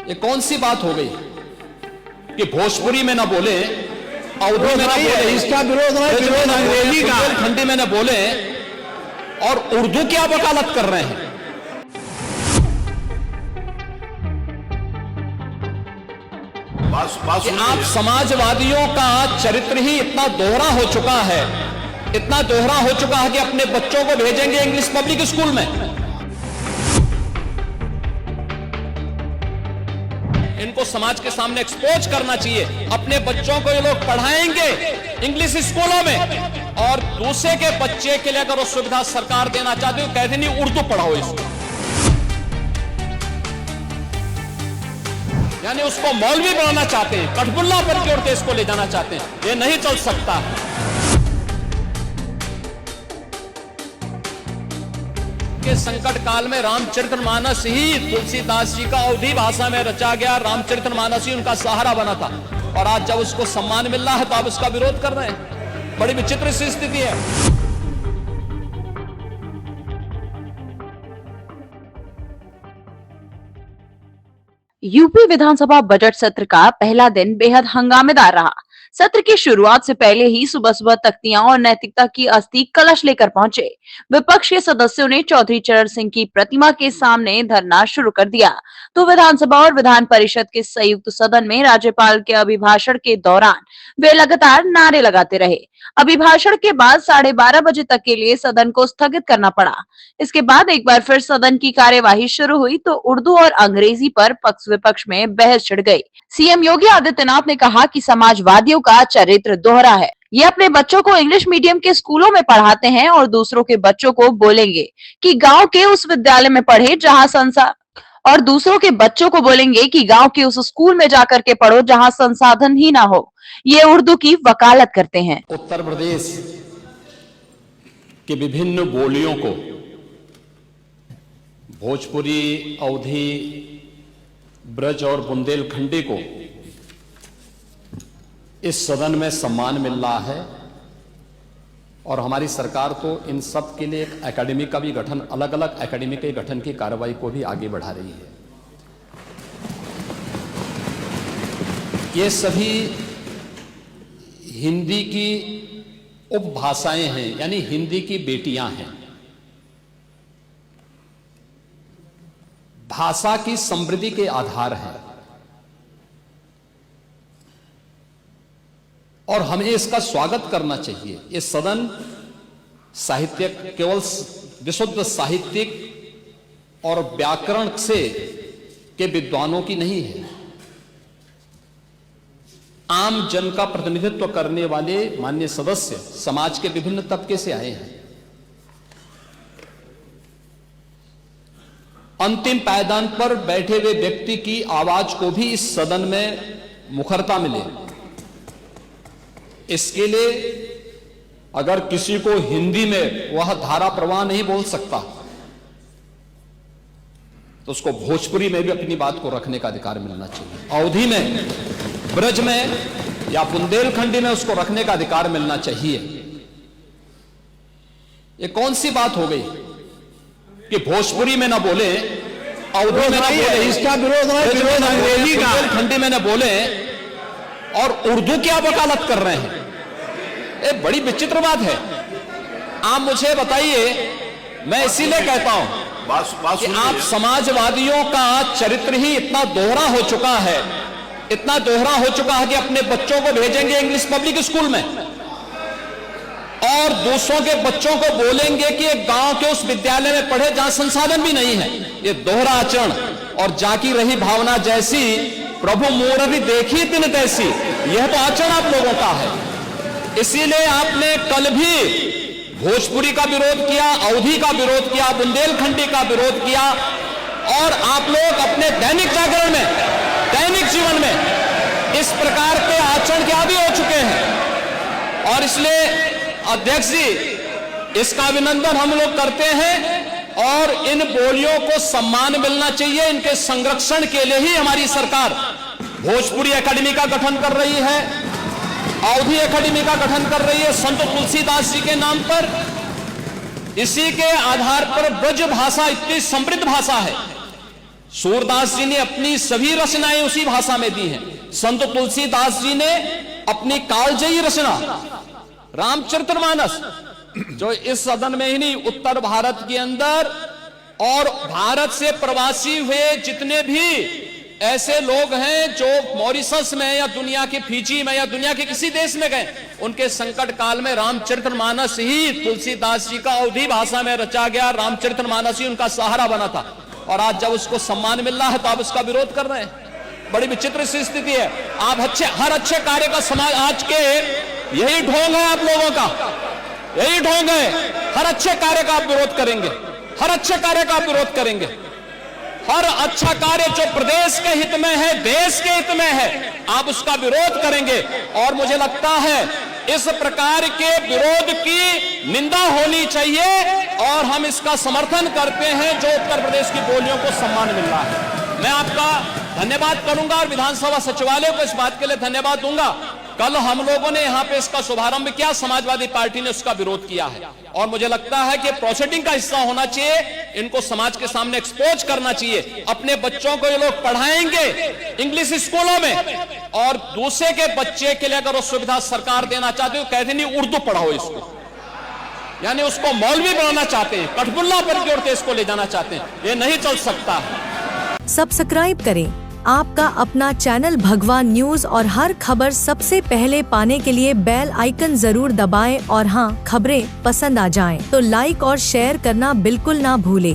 ये कौन सी बात हो गई कि भोजपुरी में ना बोले, अवधी में ना बोले, इसका विरोध नहीं, विरोध अंग्रेजी का, खंडी में ना बोले और उर्दू की आप वकालत कर रहे हैं। कि आप समाजवादियों का चरित्र ही इतना दोहरा हो चुका है, इतना दोहरा हो चुका है कि अपने बच्चों को भेजेंगे इंग्लिश पब्लिक स्कूल में। इनको समाज के सामने एक्सपोज करना चाहिए। अपने बच्चों को ये लोग पढ़ाएंगे इंग्लिश स्कूलों में और दूसरे के बच्चे के लिए अगर वो सुविधा सरकार देना चाहती हो, कहते नहीं उर्दू पढ़ाओ इसको, यानी उसको मौलवी बनाना चाहते हैं, कठपुल्ला पर की ओर देश को ले जाना चाहते हैं। ये नहीं चल सकता। के संकट काल में रामचरितमानस ही तुलसीदास जी का अवधी भाषा में रचा गया, रामचरितमानस ही उनका सहारा बना था, और आज जब उसको सम्मान मिल रहा है तो आप उसका विरोध कर रहे हैं। बड़ी विचित्र सी स्थिति है। यूपी विधानसभा बजट सत्र का पहला दिन बेहद हंगामेदार रहा। सत्र की शुरुआत से पहले ही सुबह सुबह तख्तियां और नैतिकता की अस्थि कलश लेकर पहुंचे। विपक्ष के सदस्यों ने चौधरी चरण सिंह की प्रतिमा के सामने धरना शुरू कर दिया, तो विधानसभा और विधान परिषद के संयुक्त सदन में राज्यपाल के अभिभाषण के दौरान वे लगातार नारे लगाते रहे। अभिभाषण के बाद 12:30 बजे तक के लिए सदन को स्थगित करना पड़ा। इसके बाद एक बार फिर सदन की कार्यवाही शुरू हुई तो उर्दू और अंग्रेजी पर पक्ष विपक्ष में बहस छिड़ गई। सीएम योगी आदित्यनाथ ने कहा कि समाजवादियों का चरित्र दोहरा है। ये अपने बच्चों को इंग्लिश मीडियम के स्कूलों में पढ़ाते हैं और दूसरों के बच्चों को बोलेंगे कि गांव के उस विद्यालय में पढ़े जहां स्कूल में जाकर के पढ़ो जहां संसाधन ही ना हो। ये उर्दू की वकालत करते हैं। उत्तर प्रदेश के विभिन्न बोलियों को, भोजपुरी, अवधी, ब्रज और बुंदेलखंडी को इस सदन में सम्मान मिल रहा है, और हमारी सरकार तो इन सब के लिए एक एकेडमी का भी गठन, अलग अलग एकेडमी के गठन की कार्रवाई को भी आगे बढ़ा रही है। ये सभी हिंदी की उपभाषाएं हैं, यानी हिंदी की बेटियां हैं। भाषा की समृद्धि के आधार हैं और हमें इसका स्वागत करना चाहिए। ये सदन साहित्यिक, केवल विशुद्ध साहित्यिक और व्याकरण से के विद्वानों की नहीं है, आम जन का प्रतिनिधित्व करने वाले माननीय सदस्य समाज के विभिन्न तबके से आए हैं। अंतिम पायदान पर बैठे हुए व्यक्ति की आवाज को भी इस सदन में मुखरता मिले, इसके लिए अगर किसी को हिंदी में वह धारा प्रवाह नहीं बोल सकता तो उसको भोजपुरी में भी अपनी बात को रखने का अधिकार मिलना चाहिए। अवधी में, ब्रज में या बुंदेलखंडी में उसको रखने का अधिकार मिलना चाहिए। ये कौन सी बात हो गई कि भोजपुरी में ना बोले, अवधी में ना बोले, इसका विरोध नहीं, विरोध अंग्रेजी का, बुंदेलखंडी में ना बोले और उर्दू की आप वकालत कर रहे हैं। ये बड़ी विचित्र बात है। आप मुझे बताइए, मैं इसीलिए कहता हूं कि आप समाजवादियों का चरित्र ही इतना दोहरा हो चुका है, इतना दोहरा हो चुका है कि अपने बच्चों को भेजेंगे इंग्लिश पब्लिक स्कूल में और दूसरों के बच्चों को बोलेंगे कि एक गांव के उस विद्यालय में पढ़े जहां संसाधन भी नहीं है। ये दोहरा आचरण और जाकी रही भावना जैसी प्रभु मूर्ति देखी तिन तैसी, यह तो आचरण आप लोगों का है। इसीलिए आपने कल भी भोजपुरी का विरोध किया, अवधी का विरोध किया, बुंदेलखंडी का विरोध किया, और आप लोग अपने दैनिक जागरण में, दैनिक जीवन में इस प्रकार के आचरण के आदी हो चुके हैं। और इसलिए अध्यक्ष जी, इसका अभिनंदन हम लोग करते हैं और इन बोलियों को सम्मान मिलना चाहिए। इनके संरक्षण के लिए ही हमारी सरकार भोजपुरी एकेडमी का गठन कर रही है, अवधी एकेडमी का गठन कर रही है संत तुलसीदास जी के नाम पर। इसी के आधार पर ब्रज भाषा इतनी समृद्ध भाषा है, सूरदास जी ने अपनी सभी रचनाएं उसी भाषा में दी हैं। संत तुलसीदास जी ने अपनी कालजयी रचना रामचरितमानस, जो इस सदन में ही नहीं, उत्तर भारत के अंदर और भारत से प्रवासी हुए जितने भी ऐसे लोग हैं जो मॉरिशस में या दुनिया के फिजी में या दुनिया के किसी देश में गए, उनके संकट काल में रामचरितमानस ही तुलसीदास जी का अवधी भाषा में रचा गया रामचरितमानस ही उनका सहारा बना था। और आज जब उसको सम्मान मिल रहा है तो आप उसका विरोध कर रहे हैं। बड़ी विचित्र सी स्थिति है। आप हर अच्छे कार्य का समाज, आज के यही ढोंग है आप लोगों का, यही ढोंग है। हर अच्छे कार्य का आप विरोध करेंगे, हर अच्छे कार्य का आप विरोध करेंगे। हर अच्छा कार्य जो प्रदेश के हित में है, देश के हित में है, आप उसका विरोध करेंगे। और मुझे लगता है इस प्रकार के विरोध की निंदा होनी चाहिए और हम इसका समर्थन करते हैं जो उत्तर प्रदेश की बोलियों को सम्मान मिल रहा है। मैं आपका धन्यवाद करूंगा और विधानसभा सचिवालय को इस बात के लिए धन्यवाद दूंगा। कल हम लोगों ने यहां पे इसका शुभारंभ किया, समाजवादी पार्टी ने उसका विरोध किया है और मुझे लगता है कि प्रोसीडिंग का हिस्सा होना चाहिए, इनको समाज के सामने एक्सपोज करना चाहिए। अपने बच्चों को ये लोग पढ़ाएंगे इंग्लिश स्कूलों में और दूसरे के बच्चे के लिए अगर वो सुविधा सरकार देना चाहते हो, कहते नहीं उर्दू पढ़ाओ इसको, यानी उसको मौलवी बनाना चाहते हैं, कठपुल्ला पर की ओर इसको ले जाना चाहते हैं। ये नहीं चल सकता। सब्सक्राइब करें आपका अपना चैनल भगवान न्यूज और हर खबर सबसे पहले पाने के लिए बेल आइकन जरूर दबाएं और हाँ, खबरें पसंद आ जाएं तो लाइक और शेयर करना बिल्कुल ना भूलें।